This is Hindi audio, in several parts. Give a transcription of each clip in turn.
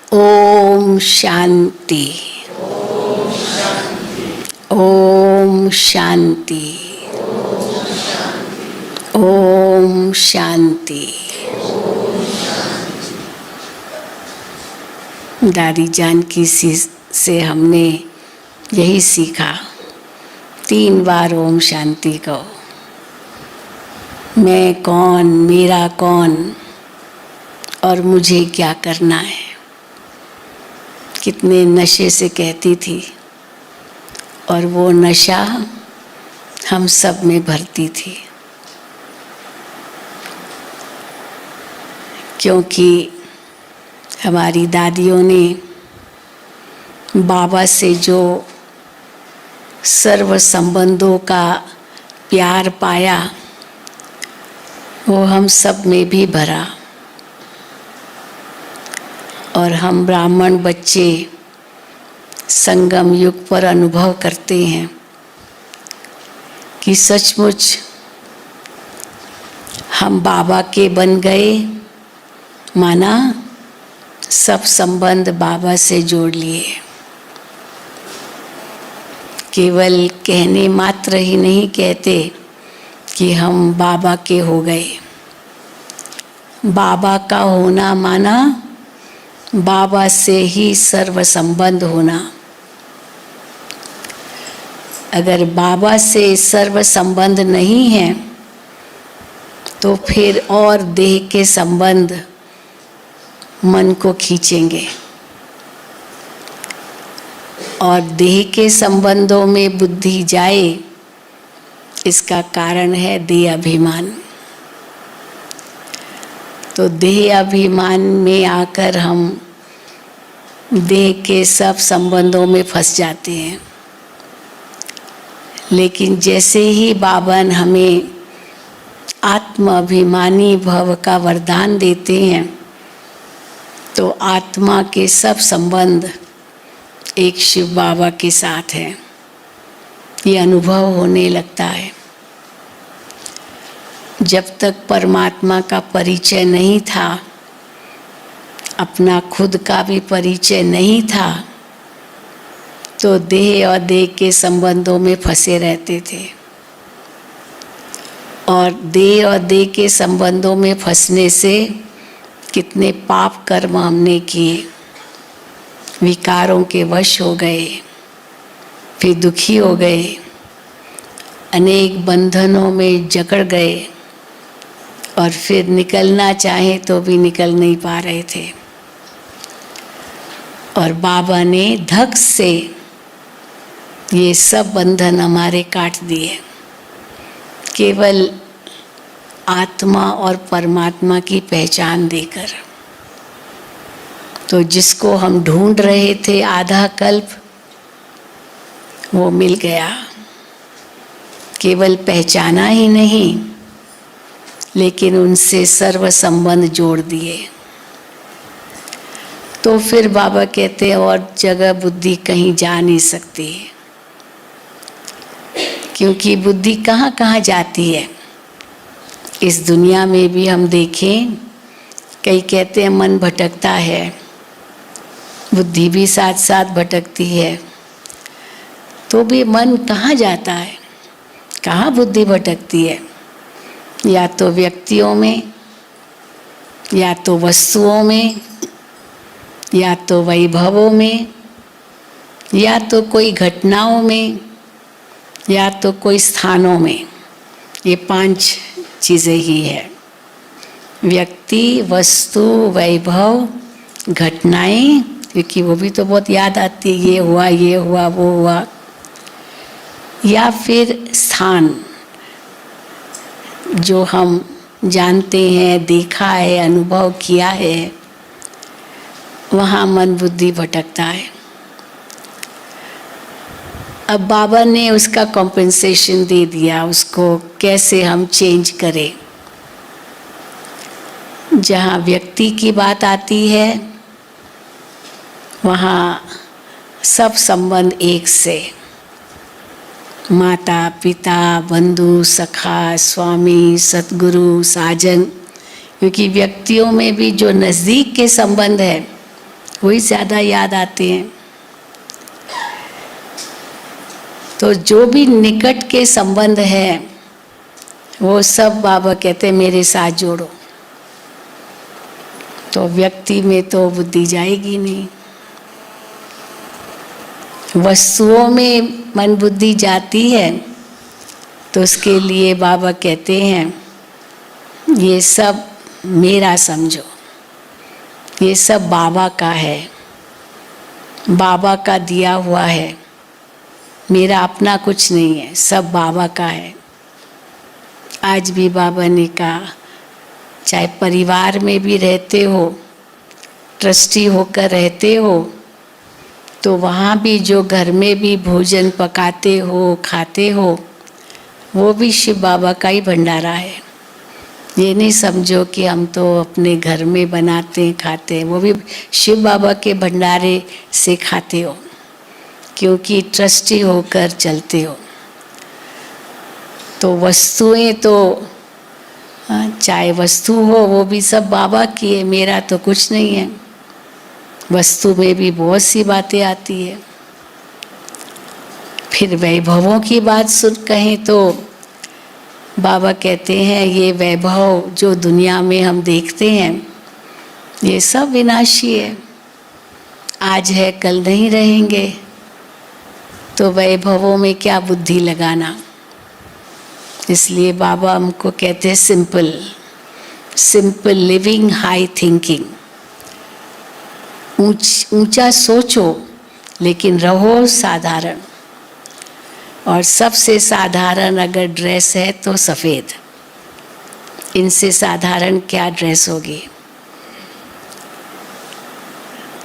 ओम शांति। ओम शांति। ओम शांति। दादी जानकी से हमने यही सीखा, 3 बार ओम शांति कहो। मैं कौन, मेरा कौन और मुझे क्या करना है। कितने नशे से कहती थी और वो नशा हम सब में भरती थी, क्योंकि हमारी दादियों ने बाबा से जो सर्व संबंधों का प्यार पाया वो हम सब में भी भरा। और हम ब्राह्मण बच्चे संगम युग पर अनुभव करते हैं कि सचमुच हम बाबा के बन गए, माना सब संबंध बाबा से जोड़ लिए। केवल कहने मात्र ही नहीं कहते कि हम बाबा के हो गए। बाबा का होना माना बाबा से ही सर्व संबंध होना। अगर बाबा से सर्व संबंध नहीं है तो फिर और देह के संबंध मन को खींचेंगे, और देह के संबंधों में बुद्धि जाए इसका कारण है देह अभिमान। तो देह अभिमान में आकर हम देह के सब संबंधों में फंस जाते हैं। लेकिन जैसे ही बाबा हमें आत्म अभिमानी भव का वरदान देते हैं तो आत्मा के सब संबंध एक शिव बाबा के साथ है, ये अनुभव होने लगता है। जब तक परमात्मा का परिचय नहीं था, अपना खुद का भी परिचय नहीं था, तो देह और देह के संबंधों में फंसे रहते थे। और देह और देह के संबंधों में फंसने से कितने पाप कर्म हमने किए, विकारों के वश हो गए, फिर दुखी हो गए, अनेक बंधनों में जकड़ गए और फिर निकलना चाहे तो भी निकल नहीं पा रहे थे। और बाबा ने धक से ये सब बंधन हमारे काट दिए, केवल आत्मा और परमात्मा की पहचान देकर। तो जिसको हम ढूंढ रहे थे आधा कल्प, वो मिल गया। केवल पहचाना ही नहीं, लेकिन उनसे सर्व संबंध जोड़ दिए। तो फिर बाबा कहते हैं और जगह बुद्धि कहीं जा नहीं सकती, क्योंकि बुद्धि कहाँ कहाँ जाती है। इस दुनिया में भी हम देखें, कई कहते हैं मन भटकता है, बुद्धि भी साथ साथ भटकती है। तो भी मन कहाँ जाता है, कहाँ बुद्धि भटकती है? या तो व्यक्तियों में, या तो वस्तुओं में, या तो वैभवों में, या तो कोई घटनाओं में, या तो कोई स्थानों में। ये 5 चीज़ें ही है, व्यक्ति, वस्तु, वैभव, घटनाएं, क्योंकि वो भी तो बहुत याद आती है, ये हुआ, वो हुआ। या फिर स्थान, जो हम जानते हैं, देखा है, अनुभव किया है, वहाँ मन बुद्धि भटकता है। अब बाबा ने उसका कॉम्पेंसेशन दे दिया, उसको कैसे हम चेंज करें। जहाँ व्यक्ति की बात आती है वहाँ सब संबंध एक से, माता पिता, बंधु, सखा, स्वामी, सतगुरु, साजन, क्योंकि व्यक्तियों में भी जो नज़दीक के संबंध है वही ज़्यादा याद आते हैं। तो जो भी निकट के संबंध है वो सब बाबा कहते हैं मेरे साथ जोड़ो। तो व्यक्ति में तो बुद्धि जाएगी नहीं, वस्तुओं में मन बुद्धि जाती है। तो उसके लिए बाबा कहते हैं ये सब मेरा समझो, ये सब बाबा का है, बाबा का दिया हुआ है, मेरा अपना कुछ नहीं है, सब बाबा का है। आज भी बाबा ने कहा चाहे परिवार में भी रहते हो, ट्रस्टी होकर रहते हो, तो वहाँ भी जो घर में भी भोजन पकाते हो खाते हो वो भी शिव बाबा का ही भंडारा है। ये नहीं समझो कि हम तो अपने घर में बनाते हैं खाते हैं, वो भी शिव बाबा के भंडारे से खाते हो, क्योंकि ट्रस्टी होकर चलते हो। तो वस्तुएं तो चाहे वस्तु हो वो भी सब बाबा की है, मेरा तो कुछ नहीं है। वस्तु में भी बहुत सी बातें आती है। फिर वैभवों की बात सुन कहें तो बाबा कहते हैं ये वैभव जो दुनिया में हम देखते हैं ये सब विनाशी है, आज है कल नहीं रहेंगे। तो वैभवों में क्या बुद्धि लगाना। इसलिए बाबा हमको कहते हैं simple, simple living, high thinking. ऊंचा सोचो लेकिन रहो साधारण। और सबसे साधारण अगर ड्रेस है तो सफ़ेद, इनसे साधारण क्या ड्रेस होगी।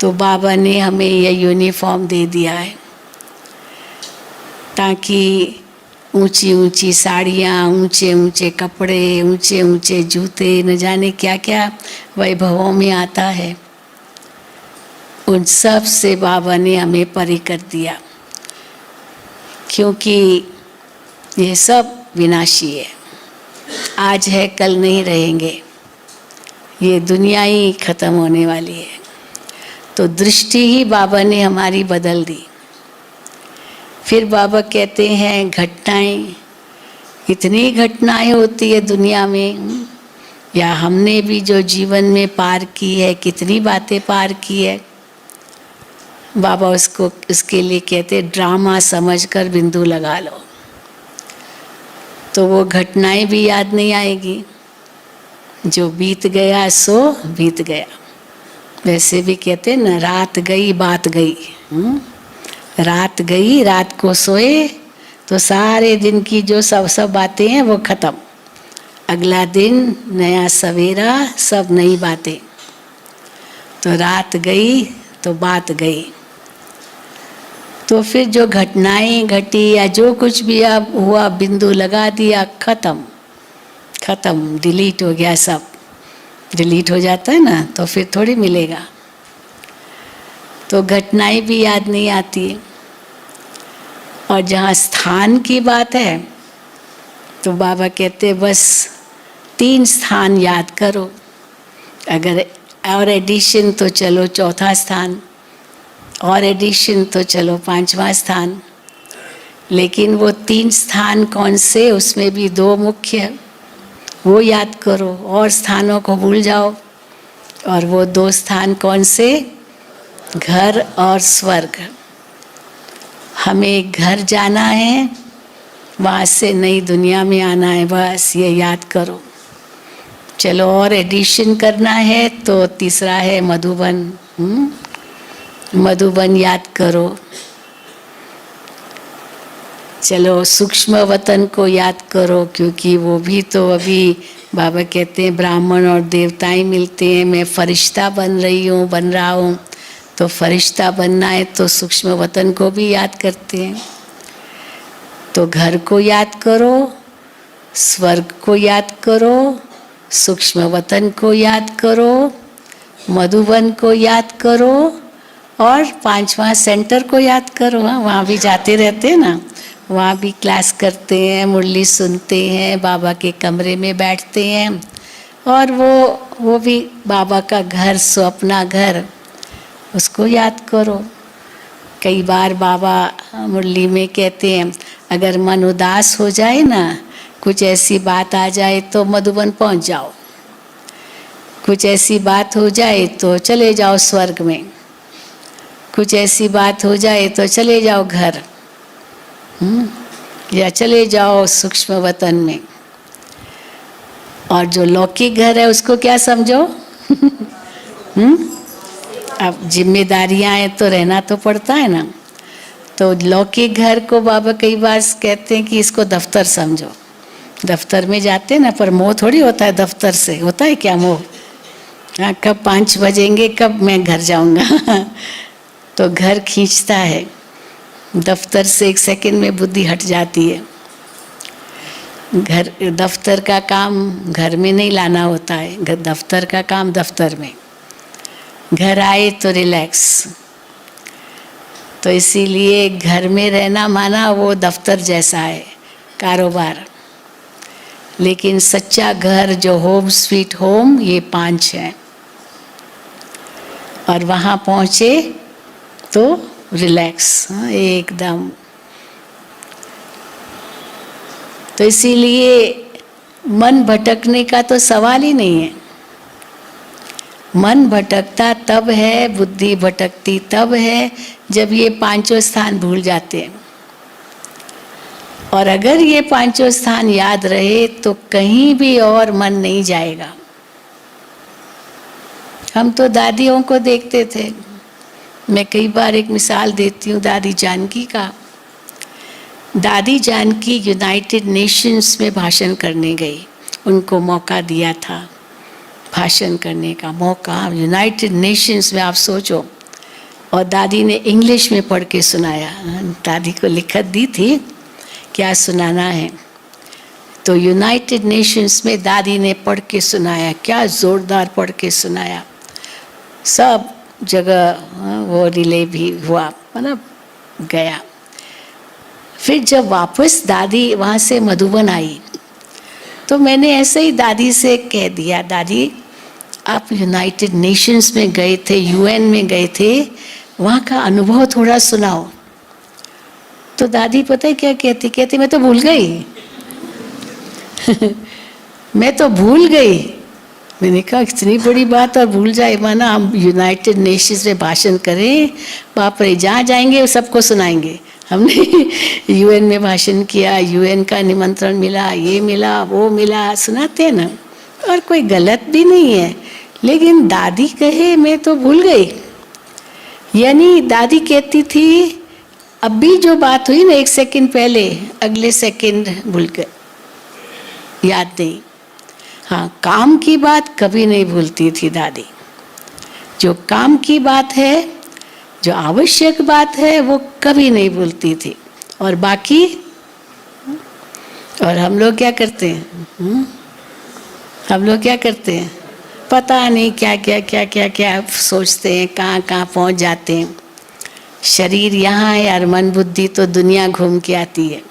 तो बाबा ने हमें यह यूनिफॉर्म दे दिया है ताकि ऊंची ऊंची साड़ियाँ, ऊंचे ऊंचे कपड़े, ऊंचे ऊंचे जूते, न जाने क्या क्या वैभवों में आता है, उन सब से बाबा ने हमें परे कर दिया, क्योंकि ये सब विनाशी है, आज है कल नहीं रहेंगे, ये दुनिया ही खत्म होने वाली है। तो दृष्टि ही बाबा ने हमारी बदल दी। फिर बाबा कहते हैं घटनाएं, इतनी घटनाएं होती है दुनिया में, या हमने भी जो जीवन में पार की है, कितनी बातें पार की है। बाबा उसके लिए कहते ड्रामा समझकर बिंदु लगा लो, तो वो घटनाएं भी याद नहीं आएगी। जो बीत गया सो बीत गया। वैसे भी कहते न रात गई बात गई। रात गई, रात को सोए तो सारे दिन की जो सब बातें हैं वो खत्म। अगला दिन नया सवेरा, सब नई बातें। तो रात गई तो बात गई। तो फिर जो घटनाएं घटी या जो कुछ भी अब हुआ, बिंदु लगा दिया, खत्म खत्म, डिलीट हो गया सब। डिलीट हो जाता है ना तो फिर थोड़ी मिलेगा। तो घटनाएं भी याद नहीं आती है। और जहाँ स्थान की बात है तो बाबा कहते बस 3 स्थान याद करो। अगर और एडिशन तो चलो 4था स्थान, और एडिशन तो चलो 5वां स्थान। लेकिन वो 3 स्थान कौन से, उसमें भी 2 मुख्य, वो याद करो और स्थानों को भूल जाओ। और वो 2 स्थान कौन से, घर और स्वर्ग। हमें घर जाना है, वहाँ से नई दुनिया में आना है, बस ये याद करो। चलो और एडिशन करना है तो तीसरा है मधुबन। मधुबन याद करो। चलो सूक्ष्म वतन को याद करो, क्योंकि वो भी तो अभी बाबा कहते हैं ब्राह्मण और देवताएं मिलते हैं। मैं फरिश्ता बन रहा हूँ। तो फरिश्ता बनना है तो सूक्ष्म वतन को भी याद करते हैं। तो घर को याद करो, स्वर्ग को याद करो, सूक्ष्म वतन को याद करो, मधुबन को याद करो, और 5वां सेंटर को याद करो। हाँ, वहाँ भी जाते रहते हैं ना, वहाँ भी क्लास करते हैं, मुरली सुनते हैं, बाबा के कमरे में बैठते हैं। और वो भी बाबा का घर, सो अपना घर। उसको याद करो। कई बार बाबा मुरली में कहते हैं, अगर मन उदास हो जाए ना, कुछ ऐसी बात आ जाए तो मधुबन पहुंच जाओ, कुछ ऐसी बात हो जाए तो चले जाओ स्वर्ग में, कुछ ऐसी बात हो जाए तो चले जाओ घर, या चले जाओ सूक्ष्म वतन में। और जो लौकिक घर है उसको क्या समझो? अब जिम्मेदारियां हैं तो रहना तो पड़ता है ना। तो लौकिक घर को बाबा कई बार कहते हैं कि इसको दफ्तर समझो। दफ्तर में जाते हैं ना, पर मोह थोड़ी होता है दफ्तर से, होता है क्या मोह? हाँ, कब 5 बजेंगे, कब मैं घर जाऊंगा। तो घर खींचता है, दफ्तर से 1 सेकंड में बुद्धि हट जाती है। घर दफ्तर का काम घर में नहीं लाना होता है, दफ्तर का काम दफ्तर में। घर आए तो रिलैक्स। तो इसीलिए घर में रहना माना वो दफ्तर जैसा है, कारोबार। लेकिन सच्चा घर जो होम स्वीट होम, ये 5 है। और वहाँ पहुँचे तो रिलैक्स, एकदम। तो इसीलिए मन भटकने का तो सवाल ही नहीं है। मन भटकता तब है, बुद्धि भटकती तब है जब ये 5 स्थान भूल जाते हैं। और अगर ये 5 स्थान याद रहे तो कहीं भी और मन नहीं जाएगा। हम तो दादियों को देखते थे। मैं कई बार एक मिसाल देती हूँ दादी जानकी का। दादी जानकी यूनाइटेड नेशंस में भाषण करने गई, उनको मौका दिया था भाषण करने का मौका, यूनाइटेड नेशंस में। आप सोचो। और दादी ने इंग्लिश में पढ़ के सुनाया। दादी को लिखत दी थी क्या सुनाना है, तो यूनाइटेड नेशंस में दादी ने पढ़ के सुनाया। क्या ज़ोरदार पढ़ के सुनाया, सब जगह वो रिले भी हुआ, मतलब गया। फिर जब वापस दादी वहाँ से मधुबन आई तो मैंने ऐसे ही दादी से कह दिया, दादी आप यूनाइटेड नेशंस में गए थे, यूएन में गए थे, वहाँ का अनुभव थोड़ा सुनाओ। तो दादी पता है क्या कहती? कहती मैं तो भूल गई। मैं तो भूल गई। मैंने कहा इतनी बड़ी बात और भूल जाए, माना हम यूनाइटेड नेशंस में भाषण करें, बाप रे, जहाँ जाएंगे सबको सुनाएंगे। हमने यूएन में भाषण किया, यूएन का निमंत्रण मिला, ये मिला वो मिला, सुनाते हैं ना। और कोई गलत भी नहीं है, लेकिन दादी कहे मैं तो भूल गई। यानी दादी कहती थी अभी जो बात हुई ना 1 सेकंड पहले, अगले सेकंड भूल गए, याद नहीं। हाँ, काम की बात कभी नहीं भूलती थी दादी। जो काम की बात है, जो आवश्यक बात है, वो कभी नहीं भूलती थी। और बाकी, और हम लोग क्या करते हैं? हम लोग क्या करते हैं? पता नहीं क्या क्या क्या क्या क्या सोचते हैं, कहाँ कहाँ पहुँच जाते हैं। शरीर यहाँ है और मन बुद्धि तो दुनिया घूम के आती है,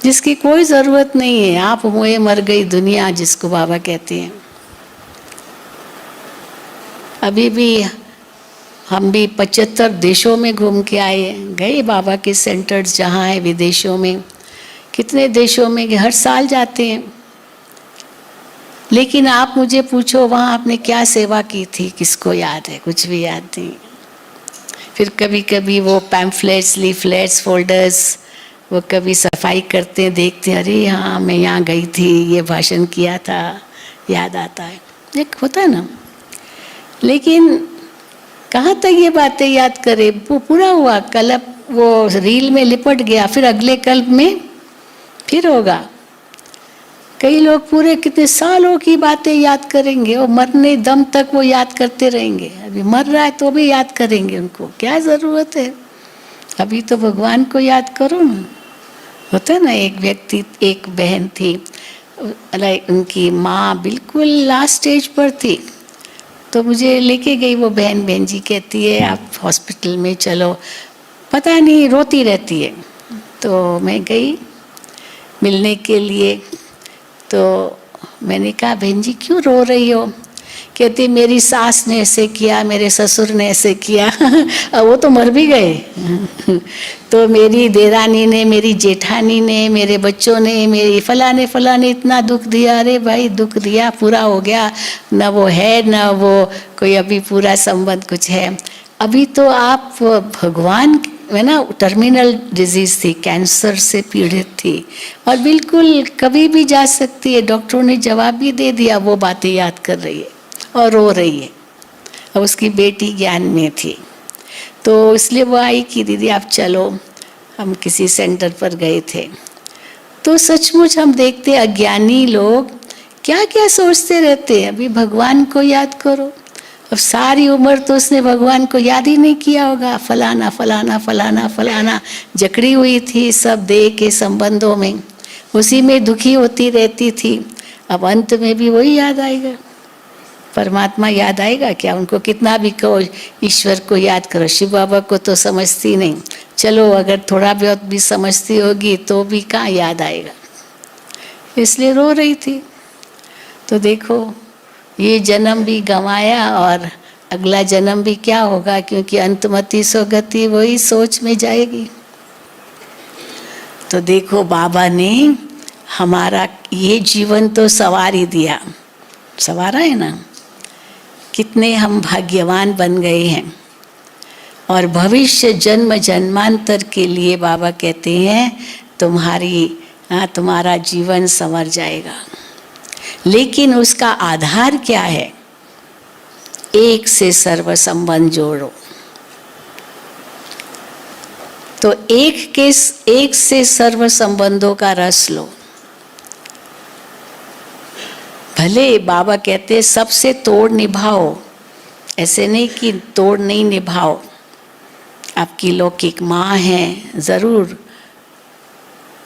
जिसकी कोई ज़रूरत नहीं है। आप मोए मर गई दुनिया, जिसको बाबा कहते हैं। अभी भी हम भी 75 देशों में घूम के आए, गए बाबा के सेंटर्स जहाँ है विदेशों में, कितने देशों में हर साल जाते हैं। लेकिन आप मुझे पूछो वहाँ आपने क्या सेवा की थी, किसको याद है? कुछ भी याद नहीं। फिर कभी कभी वो पैम्फलेट्स, लीफलेट्स, फोल्डर्स, वो कभी सफाई करते हैं, देखते हैं, अरे हाँ मैं यहाँ गई थी, ये भाषण किया था, याद आता है। एक होता है ना। लेकिन कहाँ तक ये बातें याद करें? वो पूरा हुआ, कल्प वो रील में लिपट गया, फिर अगले कल्प में फिर होगा। कई लोग पूरे कितने सालों की बातें याद करेंगे और मरने दम तक वो याद करते रहेंगे। अभी मर रहा है तो भी याद करेंगे, उनको क्या ज़रूरत है? अभी तो भगवान को याद करो ना। होता है ना, एक व्यक्ति, एक बहन थी, उनकी माँ बिल्कुल लास्ट स्टेज पर थी, तो मुझे लेके गई वो बहन। बहन जी कहती है आप हॉस्पिटल में चलो, पता नहीं रोती रहती है। तो मैं गई मिलने के लिए। तो मैंने कहा बहन जी क्यों रो रही हो? कहती मेरी सास ने ऐसे किया, मेरे ससुर ने ऐसे किया। अब वो तो मर भी गए। तो मेरी देरानी ने, मेरी जेठानी ने, मेरे बच्चों ने, मेरी फलाने इतना दुख दिया। अरे भाई दुख दिया, पूरा हो गया, न वो है न वो कोई अभी पूरा संबंध कुछ है। अभी तो आप भगवान है ना, टर्मिनल डिजीज थी, कैंसर से पीड़ित थी और बिल्कुल कभी भी जा सकती है। डॉक्टरों ने जवाब भी दे दिया, वो बातें याद कर रही है और रो रही है। अब उसकी बेटी ज्ञान में थी, तो इसलिए वो आई कि दीदी आप चलो। हम किसी सेंटर पर गए थे, तो सचमुच हम देखते अज्ञानी लोग क्या क्या सोचते रहते हैं। अभी भगवान को याद करो, अब सारी उम्र तो उसने भगवान को याद ही नहीं किया होगा। फलाना फलाना फलाना फलाना जकड़ी हुई थी सब देह के संबंधों में, उसी में दुखी होती रहती थी। अब अंत में भी वही याद आएगा, परमात्मा याद आएगा क्या? उनको कितना भी कहो ईश्वर को याद करो, शिव बाबा को तो समझती नहीं। चलो अगर थोड़ा बहुत भी समझती होगी तो भी कहाँ याद आएगा, इसलिए रो रही थी। तो देखो ये जन्म भी गंवाया और अगला जन्म भी क्या होगा, क्योंकि अंतमति सो गति, वही सोच में जाएगी। तो देखो बाबा ने हमारा ये जीवन तो सवार ही दिया, सवारा है ना, कितने हम भाग्यवान बन गए हैं। और भविष्य जन्म जन्मांतर के लिए बाबा कहते हैं तुम्हारा जीवन संवर जाएगा। लेकिन उसका आधार क्या है? एक से सर्व संबंध जोड़ो। तो एक से सर्व संबंधों का रस लो। भले बाबा कहते सबसे तोड़ निभाओ, ऐसे नहीं कि तोड़ नहीं निभाओ। आपकी लौकिक माँ है, जरूर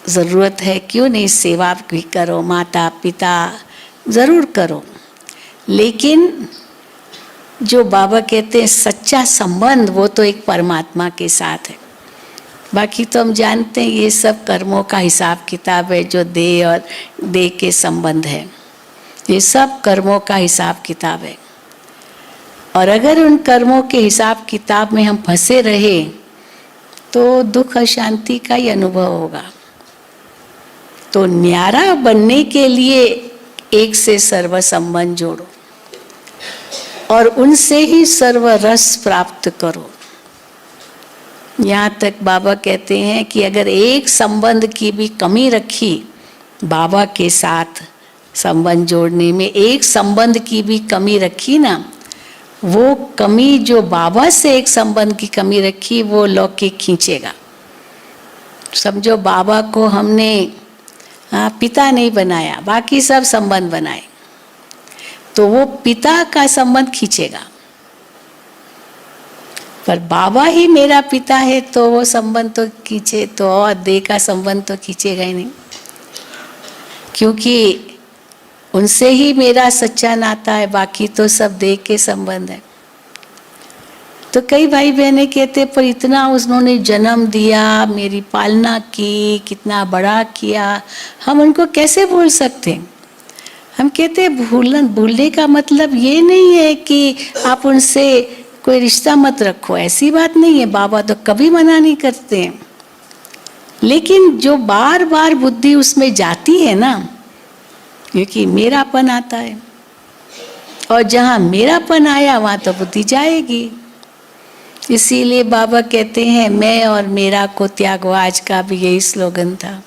जरूरत है, क्यों नहीं सेवा भी करो, माता पिता जरूर करो। लेकिन जो बाबा कहते हैं सच्चा संबंध, वो तो एक परमात्मा के साथ है। बाकी तो हम जानते हैं ये सब कर्मों का हिसाब किताब है, जो देह और देह के संबंध है, ये सब कर्मों का हिसाब किताब है। और अगर उन कर्मों के हिसाब किताब में हम फंसे रहे तो दुख अशांति का ही अनुभव होगा। तो न्यारा बनने के लिए एक से सर्व संबंध जोड़ो और उनसे ही सर्व रस प्राप्त करो। यहाँ तक बाबा कहते हैं कि अगर एक संबंध की भी कमी रखी, बाबा के साथ संबंध जोड़ने में एक संबंध की भी कमी रखी ना, वो कमी जो बाबा से एक संबंध की कमी रखी, वो लौकिक खींचेगा। समझो बाबा को हमने पिता नहीं बनाया, बाकी सब संबंध बनाए, तो वो पिता का संबंध खींचेगा। पर बाबा ही मेरा पिता है तो वो संबंध तो खींचे, तो और देह का संबंध तो खींचेगा ही नहीं, क्योंकि उनसे ही मेरा सच्चा नाता है, बाकी तो सब देह के संबंध है। तो कई भाई बहनें कहते पर इतना उन्होंने जन्म दिया, मेरी पालना की, कितना बड़ा किया, हम उनको कैसे भूल सकते हैं? हम कहते भूलने का मतलब ये नहीं है कि आप उनसे कोई रिश्ता मत रखो, ऐसी बात नहीं है। बाबा तो कभी मना नहीं करते हैं, लेकिन जो बार बार बुद्धि उसमें जाती है ना, क्योंकि मेरापन आता है, और जहाँ मेरापन आया वहाँ तो बुद्धि जाएगी। इसीलिए बाबा कहते हैं मैं और मेरा को त्यागो, आज का भी यही स्लोगन था।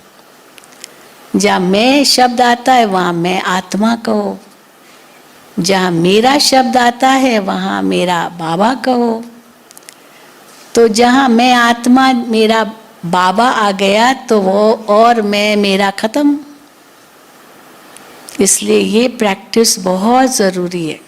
जहाँ मैं शब्द आता है वहाँ मैं आत्मा कहो, जहाँ मेरा शब्द आता है वहाँ मेरा बाबा कहो। तो जहाँ मैं आत्मा मेरा बाबा आ गया तो वो और मैं मेरा खत्म। इसलिए ये प्रैक्टिस बहुत ज़रूरी है।